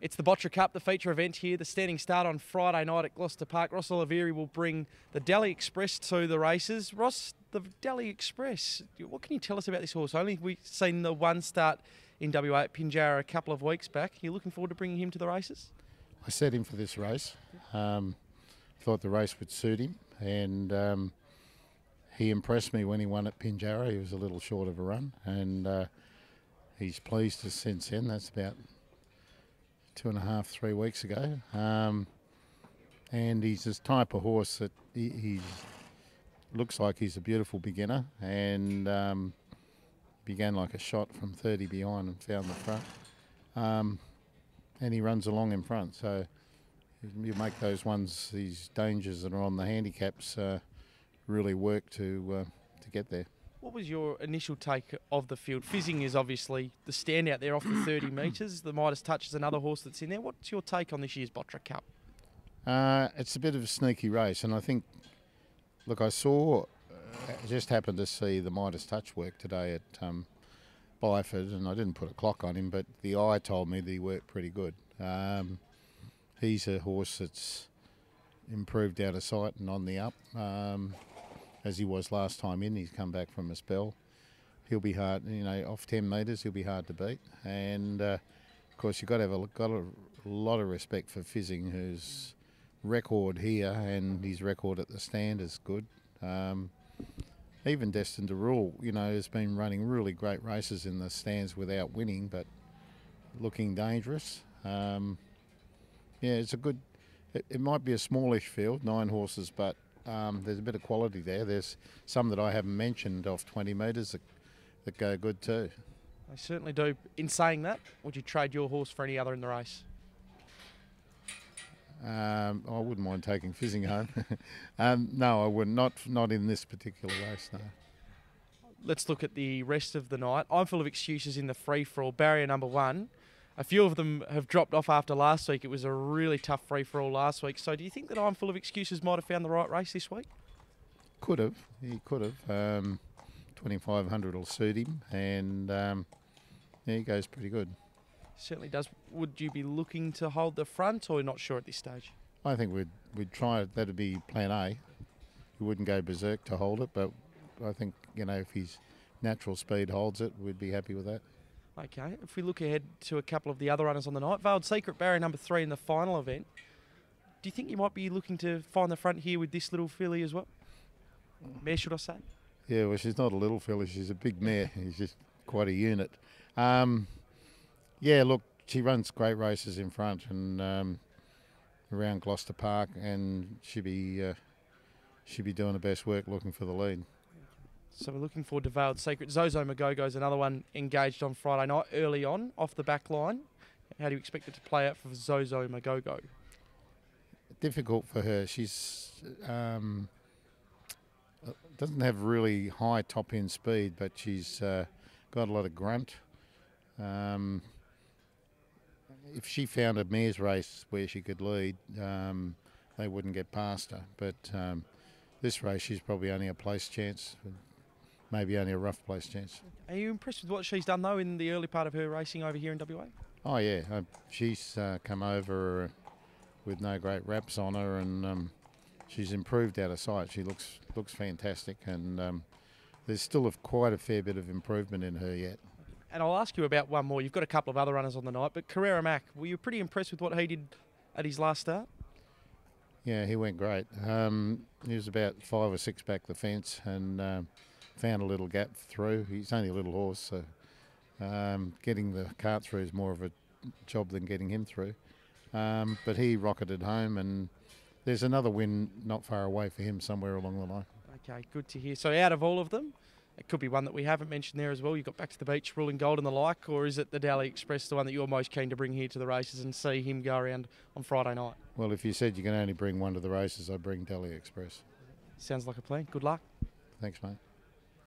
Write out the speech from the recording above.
It's the Bottra Cup, the feature event here, the standing start on Friday night at Gloucester Park. Ross Olivieri will bring the Dali Express to the races. Ross, the Dali Express, what can you tell us about this horse? Only we've seen the one start in WA at Pinjarra a couple of weeks back. Are you looking forward to bringing him to the races? I set him for this race. Thought the race would suit him, and he impressed me when he won at Pinjarra. He was a little short of a run, and he's pleased us since then. That's about 2.5, 3 weeks ago. And he's this type of horse that he looks like he's a beautiful beginner, and began like a shot from 30 behind and found the front. And he runs along in front, so you make those ones, these dangers that are on the handicaps, really work to get there. What was your initial take of the field? Fizzing is obviously the standout there off the 30 metres. The Midas Touch is another horse that's in there. What's your take on this year's Bottra Cup? It's a bit of a sneaky race, and I think, look, I just happened to see the Midas Touch work today at Byford, and I didn't put a clock on him, but the eye told me that he worked pretty good. He's a horse that's improved out of sight and on the up. As he was last time in, he's come back from a spell. He'll be hard, off 10 metres, he'll be hard to beat. And of course, you've got to have a lot of respect for Fizzing, whose record here and his record at the stand is good. Even Destined to Rule, has been running really great races in the stands without winning, but looking dangerous. It's a good. It might be a smallish field, 9 horses, but there's a bit of quality there. There's some that I haven't mentioned off 20 metres that go good too. They certainly do. In saying that, would you trade your horse for any other in the race? I wouldn't mind taking Fizzing home. No, I wouldn't. Not in this particular race, no. Let's look at the rest of the night. I'm full of excuses in the free-for-all. Barrier number 1. A few of them have dropped off after last week. It was a really tough free-for-all last week. So do you think that I'm full of excuses might have found the right race this week? Could have. He could have. 2,500 will suit him, and he goes pretty good. Certainly does. Would you be looking to hold the front, or not sure at this stage? I think we'd try it. That'd be plan A. We wouldn't go berserk to hold it, but I think, if his natural speed holds it, we'd be happy with that. Okay, if we look ahead to a couple of the other runners on the night, Veiled Secret, barrier number 3 in the final event. Do you think you might be looking to find the front here with this little filly as well? Mare, should I say? Yeah, well, she's not a little filly, she's a big mare. She's just quite a unit. Look, she runs great races in front and around Gloucester Park, and she'd be doing the best work looking for the lead. So we're looking forward to Veiled Secret. Zozo Magogo's another one engaged on Friday night, early on, off the back line. How do you expect it to play out for Zozo Magogo? Difficult for her. She's doesn't have really high top-end speed, but she's got a lot of grunt. If she found a mare's race where she could lead, they wouldn't get past her. But this race, she's probably only a place chance. Maybe only a rough place chance. Are you impressed with what she's done, though, in the early part of her racing over here in WA? Oh, yeah. She's come over with no great wraps on her, and she's improved out of sight. She looks fantastic, and there's still quite a fair bit of improvement in her yet. And I'll ask you about one more. You've got a couple of other runners on the night, but Carrera Mac, were you pretty impressed with what he did at his last start? Yeah, he went great. He was about 5 or 6 back the fence, and found a little gap through. He's only a little horse, so getting the cart through is more of a job than getting him through. But he rocketed home, and there's another win not far away for him somewhere along the line. Okay, good to hear. So out of all of them, it could be one that we haven't mentioned there as well. You got Back to the Beach, Ruling Gold and the like, or is it the Dali Express, the one that you're most keen to bring here to the races and see him go around on Friday night? Well, if you said you can only bring one to the races, I'd bring Dali Express. Sounds like a plan. Good luck. Thanks, mate.